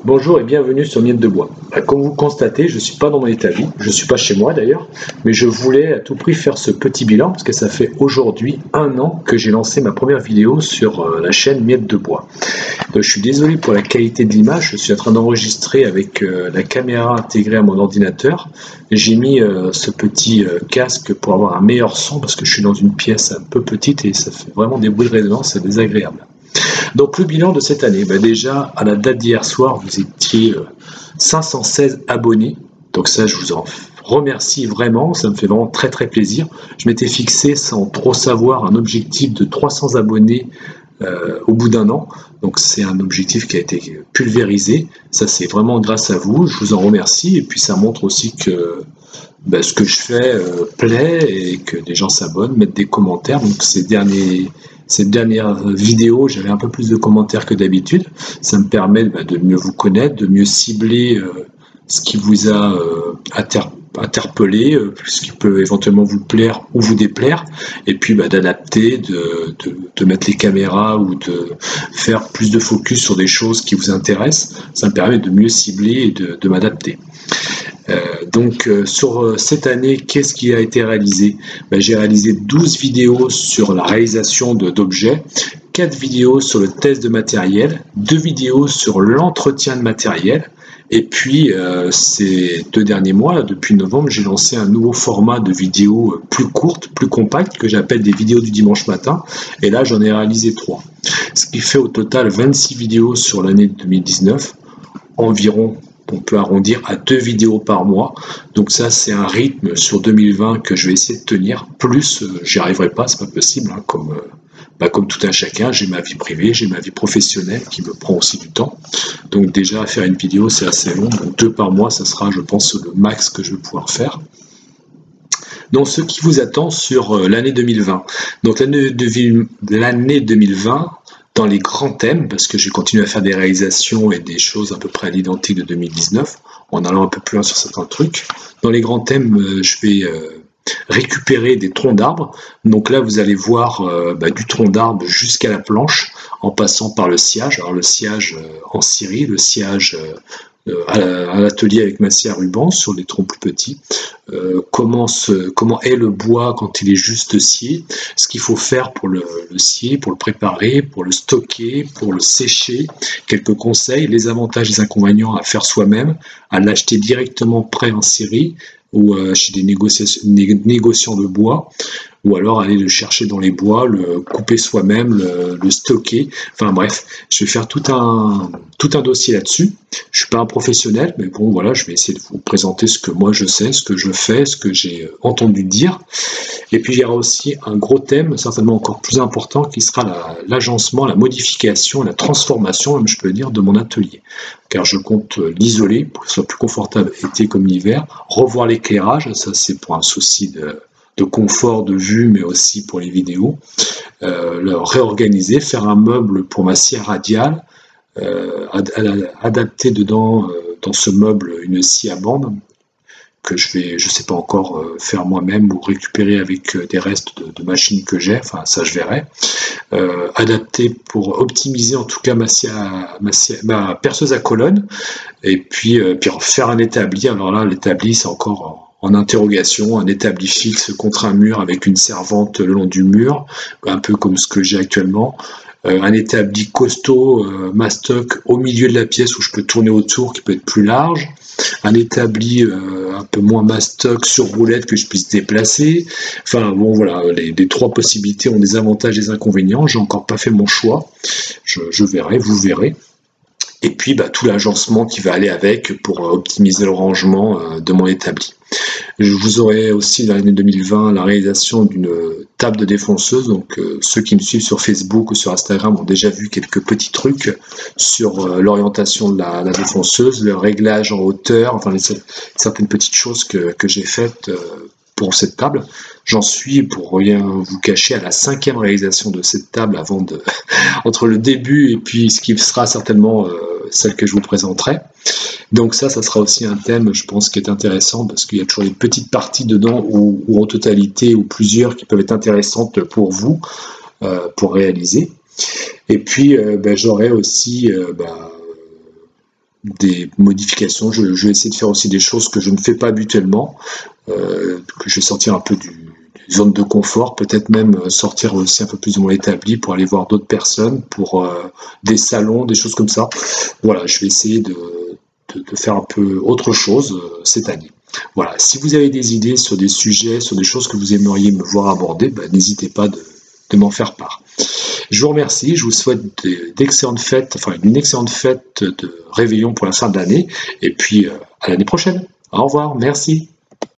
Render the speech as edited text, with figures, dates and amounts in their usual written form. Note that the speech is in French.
Bonjour et bienvenue sur Miette de Bois. Comme vous le constatez, je ne suis pas dans mon établi, je ne suis pas chez moi d'ailleurs, mais je voulais à tout prix faire ce petit bilan parce que ça fait aujourd'hui 1 an que j'ai lancé ma première vidéo sur la chaîne Miette de Bois. Donc, je suis désolé pour la qualité de l'image, je suis en train d'enregistrer avec la caméra intégrée à mon ordinateur. J'ai mis ce petit casque pour avoir un meilleur son parce que je suis dans une pièce un peu petite et ça fait vraiment des bruits de résonance, c'est désagréable. Donc le bilan de cette année, déjà à la date d'hier soir, vous étiez 516 abonnés. Donc ça, je vous en remercie vraiment, ça me fait vraiment très très plaisir. Je m'étais fixé sans trop savoir un objectif de 300 abonnés au bout d'1 an. Donc c'est un objectif qui a été pulvérisé. Ça c'est vraiment grâce à vous, je vous en remercie. Et puis ça montre aussi que ce que je fais plaît et que des gens s'abonnent, mettent des commentaires. Donc cette dernière vidéo, j'avais un peu plus de commentaires que d'habitude. Ça me permet de mieux vous connaître, de mieux cibler ce qui vous a interpellé, ce qui peut éventuellement vous plaire ou vous déplaire, et puis d'adapter, de mettre les caméras ou de faire plus de focus sur des choses qui vous intéressent. Ça me permet de mieux cibler et de m'adapter. Donc sur cette année, qu'est-ce qui a été réalisé? J'ai réalisé 12 vidéos sur la réalisation d'objets, 4 vidéos sur le test de matériel, 2 vidéos sur l'entretien de matériel, et puis ces 2 derniers mois, depuis novembre, j'ai lancé un nouveau format de vidéos plus courtes, plus compactes, que j'appelle des vidéos du dimanche matin, et là j'en ai réalisé 3. Ce qui fait au total 26 vidéos sur l'année 2019, environ. On peut arrondir à 2 vidéos par mois. Donc ça, c'est un rythme sur 2020 que je vais essayer de tenir. Plus, j'y arriverai pas, c'est pas possible. Hein, comme tout un chacun, j'ai ma vie privée, j'ai ma vie professionnelle qui me prend aussi du temps. Donc déjà, faire une vidéo, c'est assez long. Donc 2 par mois, ça sera, je pense, le max que je vais pouvoir faire. Donc ce qui vous attend sur l'année 2020. Donc l'année 2020, dans les grands thèmes, parce que j'ai continué à faire des réalisations et des choses à peu près à l'identique de 2019, en allant un peu plus loin sur certains trucs. Dans les grands thèmes, je vais récupérer des troncs d'arbres. Donc là, vous allez voir du tronc d'arbre jusqu'à la planche, en passant par le sciage. Alors le sciage en scierie, le sciage à l'atelier avec ma scie à ruban sur des troncs plus petits, comment est le bois quand il est juste scié, ce qu'il faut faire pour le scier, pour le préparer, pour le stocker, pour le sécher, quelques conseils, les avantages et les inconvénients à faire soi-même, à l'acheter directement prêt en scierie ou chez des négociants de bois, ou alors aller le chercher dans les bois, le couper soi-même, le stocker. Enfin bref, je vais faire tout un dossier là-dessus. Je suis pas un professionnel, mais bon voilà, je vais essayer de vous présenter ce que moi je sais, ce que je fais, ce que j'ai entendu dire. Et puis il y aura aussi un gros thème, certainement encore plus important, qui sera l'agencement, la modification, la transformation, même je peux le dire, de mon atelier. Car je compte l'isoler pour que ce soit plus confortable été comme hiver, revoir l'éclairage, ça c'est pour un souci de confort de vue, mais aussi pour les vidéos, le réorganiser, faire un meuble pour ma scie radiale, adapter dedans, dans ce meuble, une scie à bande, que je sais pas encore faire moi-même ou récupérer avec des restes de machines que j'ai, enfin ça je verrai. Adapter pour optimiser en tout cas ma perceuse à colonne, et puis faire un établi. Alors là, l'établi c'est encore en interrogation, un établi fixe contre un mur avec une servante le long du mur, un peu comme ce que j'ai actuellement. Un établi costaud, mastoc au milieu de la pièce où je peux tourner autour, qui peut être plus large. Un établi un peu moins mastoc sur roulette que je puisse déplacer. Enfin bon voilà, les 3 possibilités ont des avantages et des inconvénients. J'ai encore pas fait mon choix. Je verrai, vous verrez. Et puis tout l'agencement qui va aller avec pour optimiser le rangement de mon établi. Je vous aurai aussi dans l'année 2020 la réalisation d'une table de défonceuse. Donc ceux qui me suivent sur Facebook ou sur Instagram ont déjà vu quelques petits trucs sur l'orientation de la défonceuse, le réglage en hauteur, enfin certaines petites choses que j'ai faites pour cette table. J'en suis, pour rien vous cacher, à la 5e réalisation de cette table entre le début et puis ce qui sera certainement celle que je vous présenterai. Donc ça sera aussi un thème, je pense, qui est intéressant parce qu'il y a toujours des petites parties dedans ou en totalité ou plusieurs qui peuvent être intéressantes pour vous, pour réaliser. Et puis j'aurai aussi des modifications. Je vais essayer de faire aussi des choses que je ne fais pas habituellement, que je vais sortir un peu du zone de confort, peut-être même sortir aussi un peu plus de mon établi pour aller voir d'autres personnes, pour des salons, des choses comme ça. Voilà, je vais essayer de faire un peu autre chose cette année. Voilà, si vous avez des idées sur des sujets, sur des choses que vous aimeriez me voir aborder, n'hésitez pas de m'en faire part. Je vous remercie, je vous souhaite d'excellentes fêtes, enfin une excellente fête de réveillon pour la fin de l'année, et puis à l'année prochaine. Au revoir, merci.